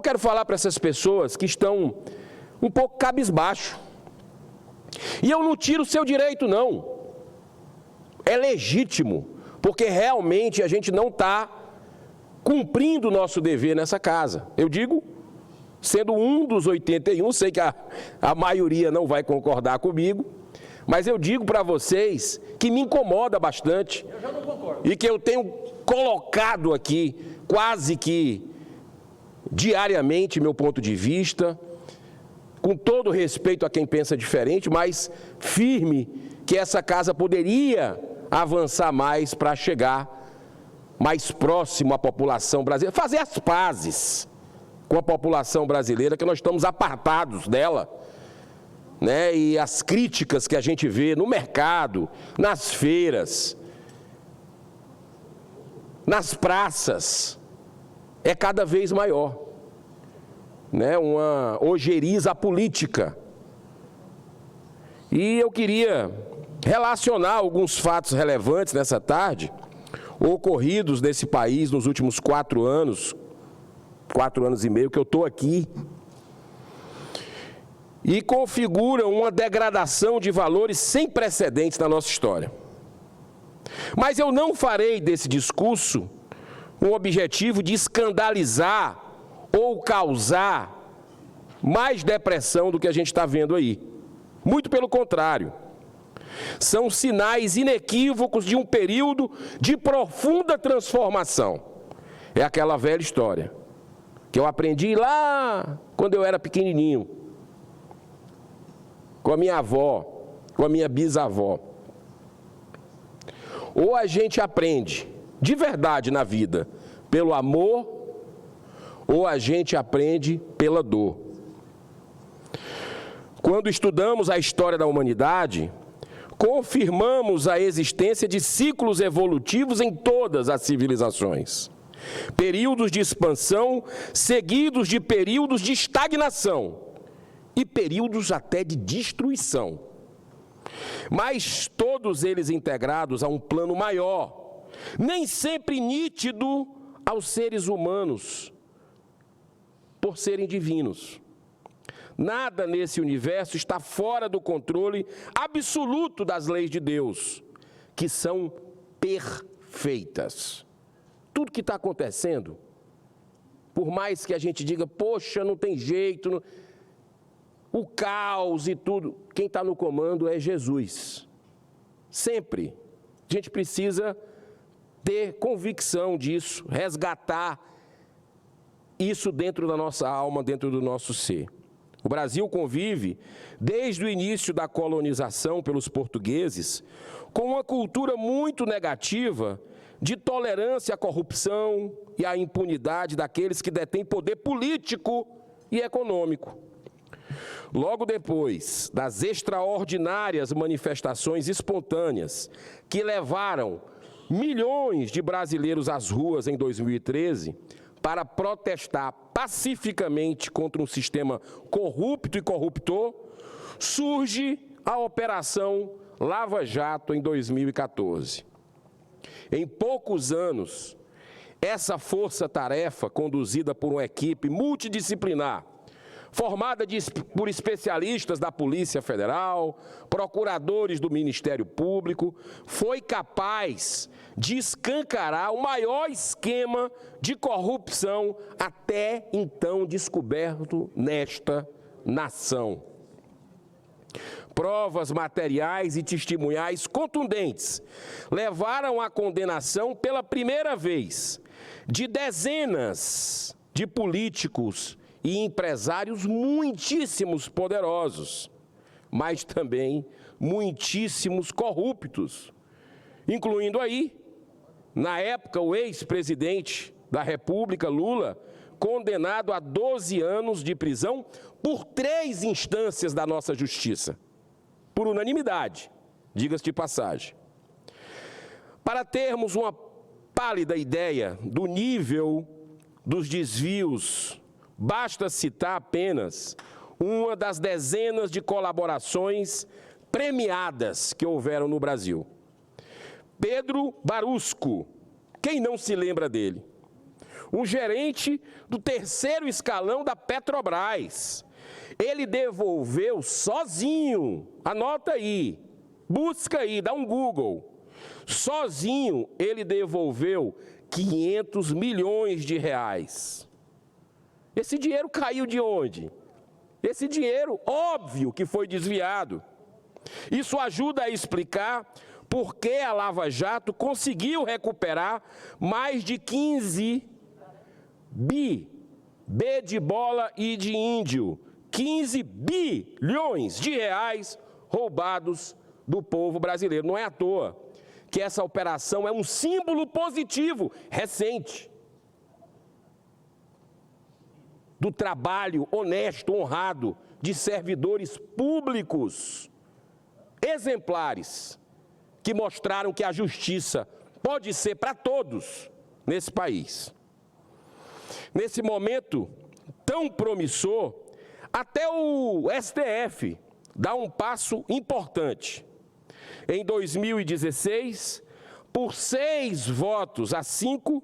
quero falar para essas pessoas que estão um pouco cabisbaixo. E eu não tiro o seu direito, não. É legítimo, porque realmente a gente não está cumprindo o nosso dever nessa casa. Eu digo, sendo um dos 81, sei que a maioria não vai concordar comigo, mas eu digo para vocês que me incomoda bastante. Eu já não concordo. E que eu tenho colocado aqui, quase que diariamente, meu ponto de vista, com todo respeito a quem pensa diferente, mas firme que essa casa poderia avançar mais para chegar mais próximo à população brasileira, fazer as pazes com a população brasileira, que nós estamos apartados dela, né? E as críticas que a gente vê no mercado, nas feiras, nas praças, é cada vez maior, né? Uma ojeriza política. E eu queria relacionar alguns fatos relevantes nessa tarde, ocorridos nesse país nos últimos 4 anos e meio que eu estou aqui, e configuram uma degradação de valores sem precedentes na nossa história. Mas eu não farei desse discurso um objetivo de escandalizar ou causar mais depressão do que a gente está vendo aí. Muito pelo contrário. São sinais inequívocos de um período de profunda transformação. É aquela velha história que eu aprendi lá quando eu era pequenininho, com a minha avó, com a minha bisavó. Ou a gente aprende de verdade na vida pelo amor, ou a gente aprende pela dor. Quando estudamos a história da humanidade, confirmamos a existência de ciclos evolutivos em todas as civilizações. Períodos de expansão seguidos de períodos de estagnação e períodos até de destruição. Mas todos eles integrados a um plano maior, nem sempre nítido aos seres humanos, por serem divinos. Nada nesse universo está fora do controle absoluto das leis de Deus, que são perfeitas. Tudo que está acontecendo, por mais que a gente diga, poxa, não tem jeito, o caos e tudo, quem está no comando é Jesus. Sempre. A gente precisa ter convicção disso, resgatar isso dentro da nossa alma, dentro do nosso ser. O Brasil convive, desde o início da colonização pelos portugueses, com uma cultura muito negativa de tolerância à corrupção e à impunidade daqueles que detêm poder político e econômico. Logo depois das extraordinárias manifestações espontâneas que levaram milhões de brasileiros às ruas em 2013 para protestar pacificamente contra um sistema corrupto e corruptor, surge a Operação Lava Jato em 2014. Em poucos anos, essa força-tarefa, conduzida por uma equipe multidisciplinar, formada por especialistas da Polícia Federal, procuradores do Ministério Público, foi capaz de escancarar o maior esquema de corrupção até então descoberto nesta nação. Provas materiais e testemunhais contundentes levaram à condenação pela primeira vez de dezenas de políticos e empresários muitíssimos poderosos, mas também muitíssimos corruptos, incluindo aí, na época, o ex-presidente da República, Lula, condenado a 12 anos de prisão por 3 instâncias da nossa justiça, por unanimidade, diga-se de passagem. Para termos uma pálida ideia do nível dos desvios, basta citar apenas uma das dezenas de colaborações premiadas que houveram no Brasil. Pedro Barusco, quem não se lembra dele? um gerente do terceiro escalão da Petrobras. Ele devolveu sozinho, anota aí, busca aí, dá um Google. Sozinho ele devolveu 500 milhões de reais. Esse dinheiro caiu de onde? Esse dinheiro, óbvio que foi desviado. Isso ajuda a explicar por que a Lava Jato conseguiu recuperar mais de 15 B de bola e de índio, 15 bilhões de reais roubados do povo brasileiro. Não é à toa que essa operação é um símbolo positivo recente do trabalho honesto, honrado de servidores públicos exemplares que mostraram que a justiça pode ser para todos nesse país. Nesse momento tão promissor, até o STF dá um passo importante. Em 2016, por 6 votos a 5,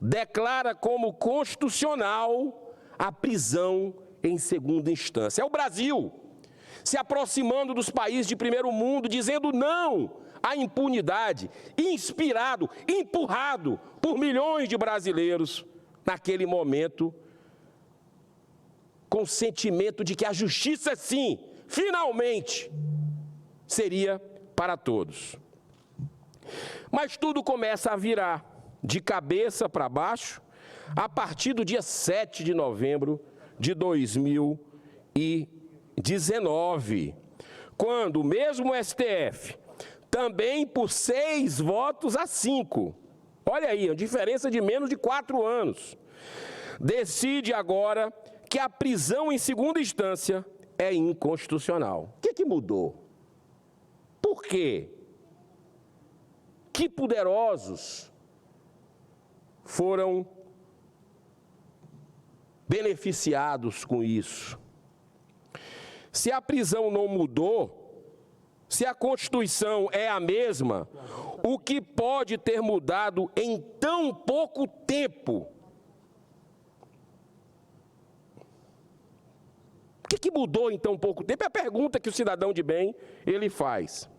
declara como constitucional a prisão em segunda instância. É o Brasil se aproximando dos países de primeiro mundo, dizendo não à impunidade, inspirado, empurrado por milhões de brasileiros naquele momento, com o sentimento de que a justiça, sim, finalmente, seria para todos. Mas tudo começa a virar de cabeça para baixo a partir do dia 7 de novembro de 2019, quando o mesmo STF, também por 6 votos a 5, olha aí, a diferença de menos de 4 anos, decide agora que a prisão em segunda instância é inconstitucional. O que mudou? Por quê? Que poderosos foram beneficiados com isso? Se a prisão não mudou, se a Constituição é a mesma, o que pode ter mudado em tão pouco tempo? O que mudou em tão pouco tempo? É a pergunta que o cidadão de bem ele faz.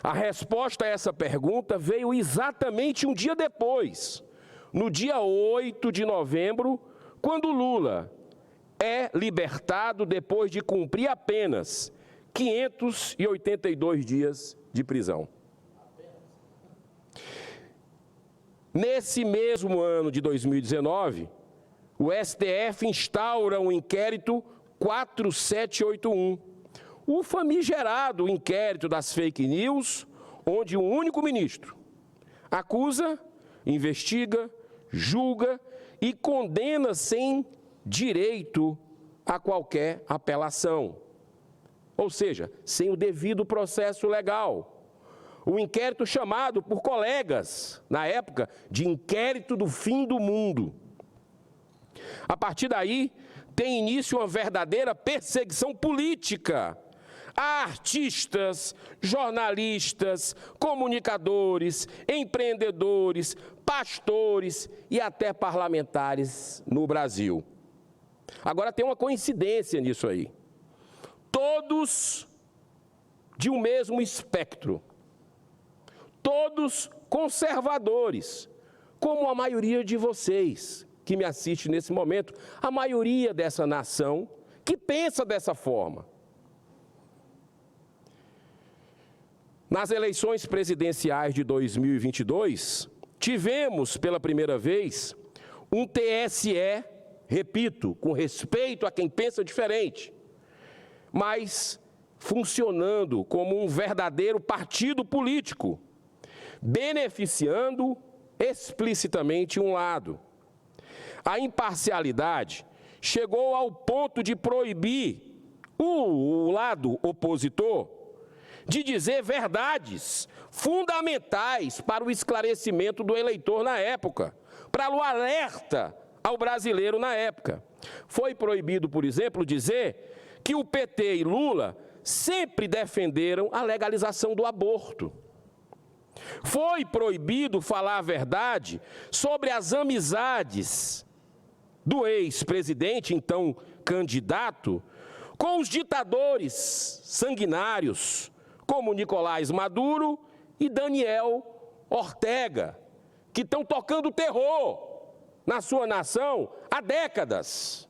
A resposta a essa pergunta veio exatamente um dia depois, no dia 8 de novembro, quando Lula é libertado depois de cumprir apenas 582 dias de prisão. Nesse mesmo ano de 2019, o STF instaura um inquérito 4781, o famigerado inquérito das fake news, onde um único ministro acusa, investiga, julga e condena sem direito a qualquer apelação, ou seja, sem o devido processo legal. O inquérito chamado por colegas, na época, de inquérito do fim do mundo. A partir daí, tem início uma verdadeira perseguição política a artistas, jornalistas, comunicadores, empreendedores, pastores e até parlamentares no Brasil. Agora tem uma coincidência nisso aí. Todos de um mesmo espectro, todos conservadores, como a maioria de vocês que me assiste nesse momento, a maioria dessa nação que pensa dessa forma. Nas eleições presidenciais de 2022, tivemos pela primeira vez um TSE, repito, com respeito a quem pensa diferente, mas funcionando como um verdadeiro partido político, beneficiando explicitamente um lado. A imparcialidade chegou ao ponto de proibir o lado opositor de dizer verdades fundamentais para o esclarecimento do eleitor na época, para o alerta ao brasileiro na época. Foi proibido, por exemplo, dizer que o PT e Lula sempre defenderam a legalização do aborto. Foi proibido falar a verdade sobre as amizades do ex-presidente, então candidato, com os ditadores sanguinários, como Nicolás Maduro e Daniel Ortega, que estão tocando terror na sua nação há décadas.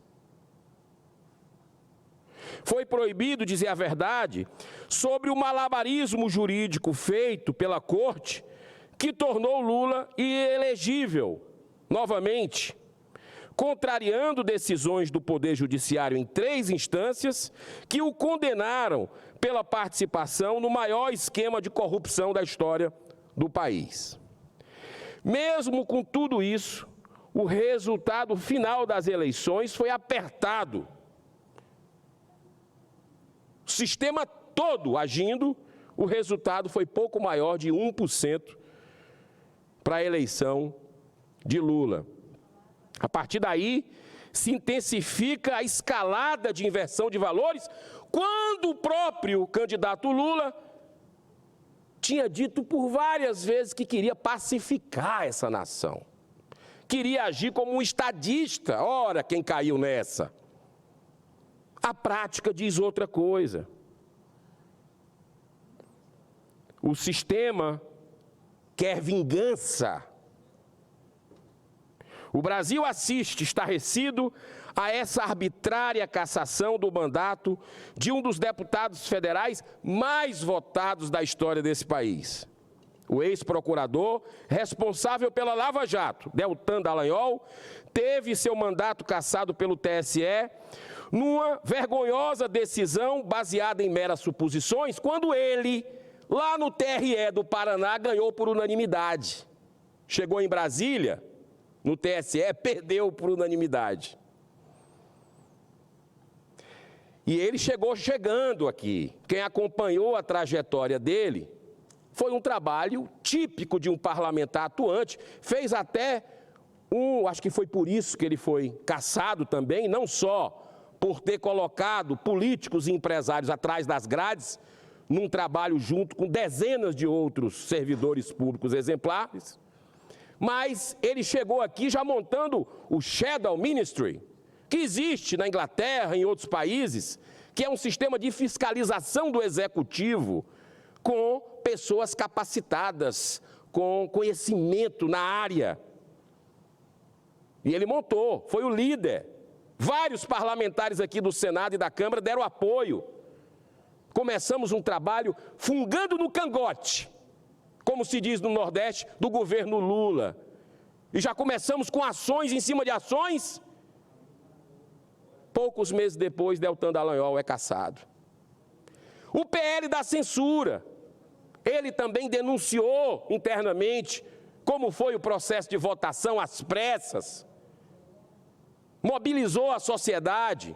Foi proibido dizer a verdade sobre o malabarismo jurídico feito pela Corte, que tornou Lula inelegível novamente, contrariando decisões do Poder Judiciário em 3 instâncias que o condenaram pela participação no maior esquema de corrupção da história do país. Mesmo com tudo isso, o resultado final das eleições foi apertado. O sistema todo agindo, o resultado foi pouco maior de 1% para a eleição de Lula. A partir daí, se intensifica a escalada de inversão de valores, quando o próprio candidato Lula tinha dito por várias vezes que queria pacificar essa nação. Queria agir como um estadista. Ora, quem caiu nessa? A prática diz outra coisa. O sistema quer vingança. O Brasil assiste, estarrecido, a essa arbitrária cassação do mandato de um dos deputados federais mais votados da história desse país. O ex-procurador, responsável pela Lava Jato, Deltan Dallagnol, teve seu mandato cassado pelo TSE numa vergonhosa decisão baseada em meras suposições, quando ele, lá no TRE do Paraná, ganhou por unanimidade. Chegou em Brasília, no TSE, perdeu por unanimidade. E ele chegando aqui. Quem acompanhou a trajetória dele foi um trabalho típico de um parlamentar atuante. Fez até acho que foi por isso que ele foi cassado também, não só por ter colocado políticos e empresários atrás das grades, num trabalho junto com dezenas de outros servidores públicos exemplares, mas ele chegou aqui já montando o Shadow Ministry, que existe na Inglaterra e em outros países, que é um sistema de fiscalização do executivo com pessoas capacitadas, com conhecimento na área. E ele montou, foi o líder. Vários parlamentares aqui do Senado e da Câmara deram apoio. Começamos um trabalho fungando no cangote, como se diz no Nordeste, do governo Lula. E já começamos com ações em cima de ações. Poucos meses depois, Deltan Dallagnol é cassado. O PL da censura, ele também denunciou internamente como foi o processo de votação às pressas, mobilizou a sociedade.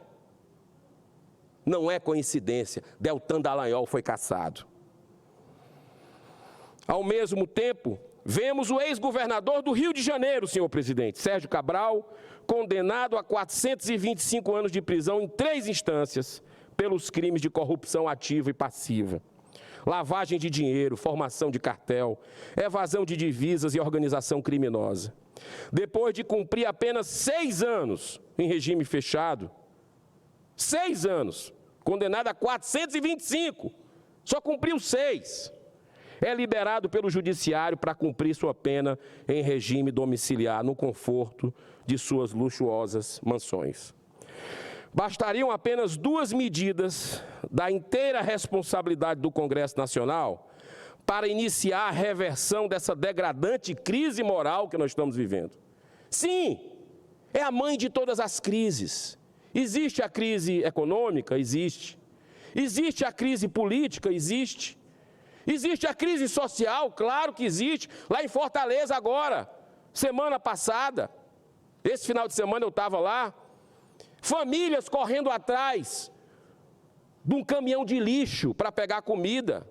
Não é coincidência, Deltan Dallagnol foi cassado. Ao mesmo tempo, vemos o ex-governador do Rio de Janeiro, senhor presidente, Sérgio Cabral, condenado a 425 anos de prisão em 3 instâncias pelos crimes de corrupção ativa e passiva, lavagem de dinheiro, formação de cartel, evasão de divisas e organização criminosa. Depois de cumprir apenas 6 anos em regime fechado, 6 anos, condenado a 425, só cumpriu 6. É liberado pelo judiciário para cumprir sua pena em regime domiciliar, no conforto de suas luxuosas mansões. Bastariam apenas 2 medidas da inteira responsabilidade do Congresso Nacional para iniciar a reversão dessa degradante crise moral que nós estamos vivendo. Sim, é a mãe de todas as crises. Existe a crise econômica? Existe. Existe a crise política? Existe. Existe a crise social? Claro que existe. Lá em Fortaleza agora, semana passada, esse final de semana eu estava lá, famílias correndo atrás de um caminhão de lixo para pegar comida.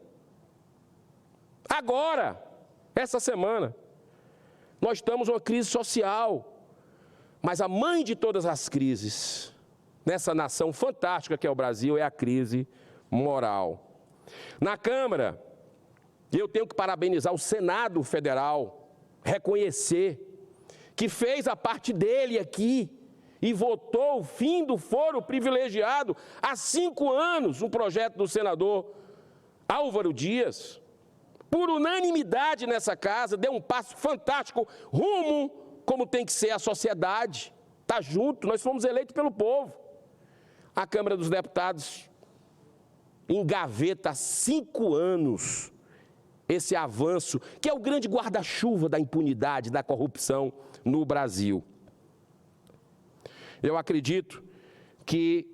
Agora, essa semana, nós estamos numa crise social, mas a mãe de todas as crises, nessa nação fantástica que é o Brasil, é a crise moral. Na Câmara, Eu tenho que parabenizar o Senado Federal, reconhecer que fez a parte dele aqui e votou o fim do foro privilegiado há 5 anos, um projeto do senador Álvaro Dias. Por unanimidade nessa casa, deu um passo fantástico rumo como tem que ser a sociedade. Está junto, nós fomos eleitos pelo povo. A Câmara dos Deputados engaveta há 5 anos esse avanço, que é o grande guarda-chuva da impunidade, da corrupção no Brasil. Eu acredito que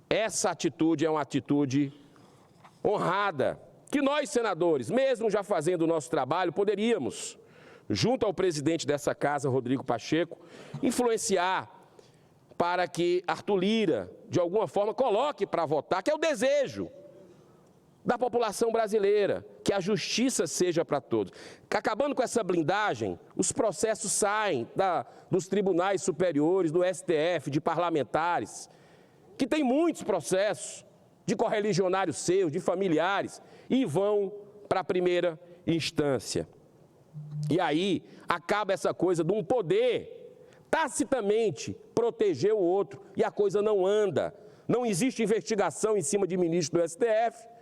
essa atitude é uma atitude honrada, que nós, senadores, mesmo já fazendo o nosso trabalho, poderíamos, junto ao presidente dessa casa, Rodrigo Pacheco, influenciar para que Arthur Lira, de alguma forma, coloque para votar, que é o desejo da população brasileira, que a justiça seja para todos. Acabando com essa blindagem, os processos saem dos tribunais superiores, do STF, de parlamentares, que tem muitos processos de correligionários seus, de familiares, e vão para a primeira instância. E aí acaba essa coisa de um poder tacitamente proteger o outro, e a coisa não anda. Não existe investigação em cima de ministro do STF,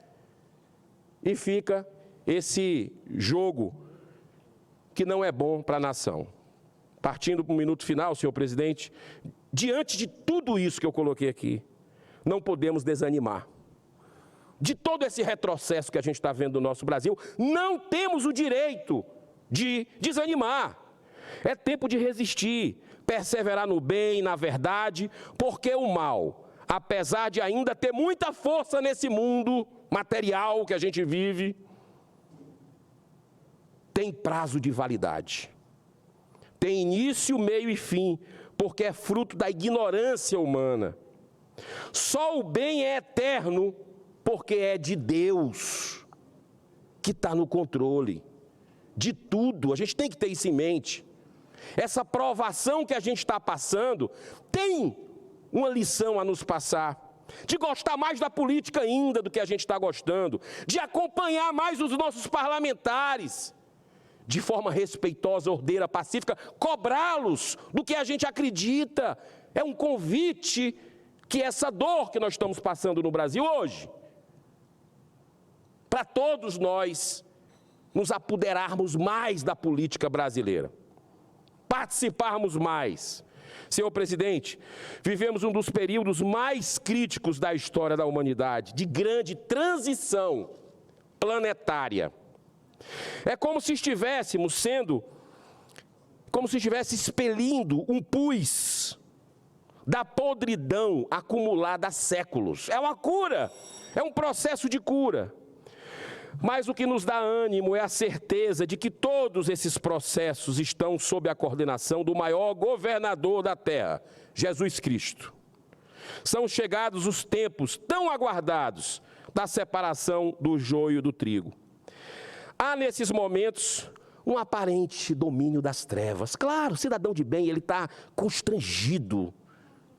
e fica esse jogo que não é bom para a nação. Partindo para o minuto final, senhor presidente, diante de tudo isso que eu coloquei aqui, não podemos desanimar. De todo esse retrocesso que a gente está vendo no nosso Brasil, não temos o direito de desanimar. É tempo de resistir, perseverar no bem, na verdade, porque o mal, apesar de ainda ter muita força nesse mundo material que a gente vive, tem prazo de validade. Tem início, meio e fim, porque é fruto da ignorância humana. Só o bem é eterno, porque é de Deus, que está no controle de tudo. A gente tem que ter isso em mente. Essa provação que a gente está passando tem uma lição a nos passar. De gostar mais da política ainda do que a gente está gostando. De acompanhar mais os nossos parlamentares. De forma respeitosa, ordeira, pacífica, cobrá-los do que a gente acredita. É um convite que essa dor que nós estamos passando no Brasil hoje, para todos nós nos apoderarmos mais da política brasileira, participarmos mais. Senhor presidente, vivemos um dos períodos mais críticos da história da humanidade, de grande transição planetária. É como se estivesse expelindo um pus da podridão acumulada há séculos. É uma cura, é um processo de cura. Mas o que nos dá ânimo é a certeza de que todos esses processos estão sob a coordenação do maior governador da terra, Jesus Cristo. São chegados os tempos tão aguardados da separação do joio do trigo. Há nesses momentos um aparente domínio das trevas. Claro, o cidadão de bem, ele está constrangido,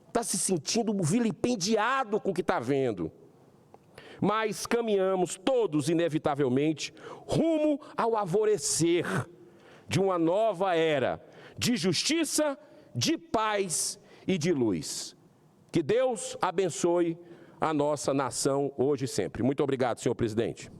está se sentindo vilipendiado com o que está vendo. Mas caminhamos todos, inevitavelmente, rumo ao alvorecer de uma nova era de justiça, de paz e de luz. Que Deus abençoe a nossa nação hoje e sempre. Muito obrigado, senhor presidente.